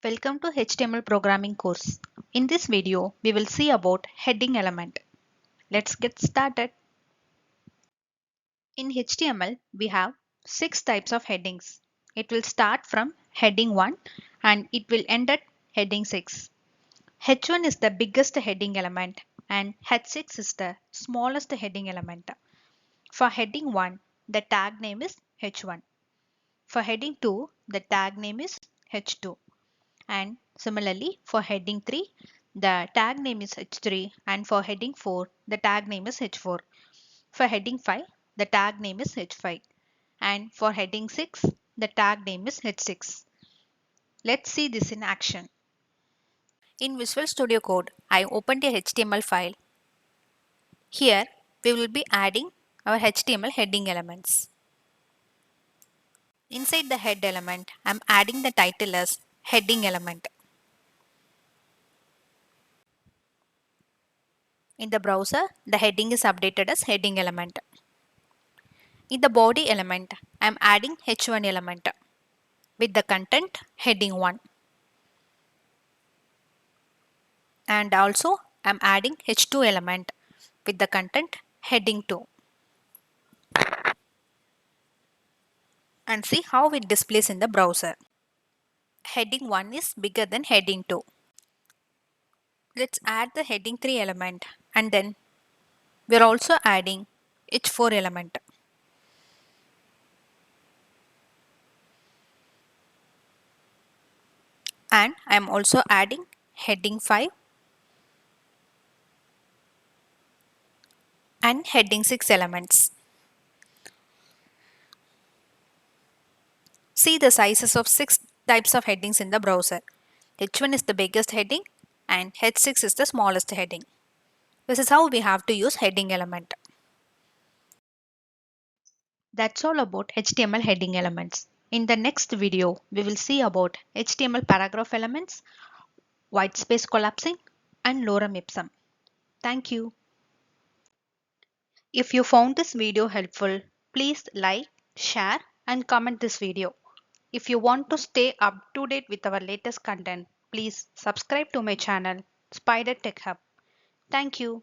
Welcome to HTML programming course. In this video, we will see about heading element. Let's get started. In HTML, we have 6 types of headings. It will start from heading 1 and it will end at heading 6. H1 is the biggest heading element and H6 is the smallest heading element. For heading 1, the tag name is H1. For heading 2, the tag name is H2. And similarly, for heading 3, the tag name is H3, and for heading 4, the tag name is H4. For heading 5, the tag name is H5, and for heading 6, the tag name is H6. Let's see this in action. In Visual Studio Code, I opened a HTML file. Here, we will be adding our HTML heading elements. Inside the head element, I am adding the title as heading element. In the browser, the heading is updated as heading element. In the body element, I am adding H1 element with the content heading 1. And also I am adding H2 element with the content heading 2. And see how it displays in the browser. Heading 1 is bigger than heading 2. Let's add the heading 3 element and then we are also adding H4 element. And I am also adding heading 5 and heading 6 elements. See the sizes of 6 types of headings in the browser. H1 is the biggest heading and H6 is the smallest heading. This is how we have to use heading element. That's all about HTML heading elements. In the next video, we will see about HTML paragraph elements, white space collapsing, and lorem ipsum. Thank you. If you found this video helpful, please like, share, and comment this video. If you want to stay up to date with our latest content, please subscribe to my channel, Spider Tech Hub. Thank you.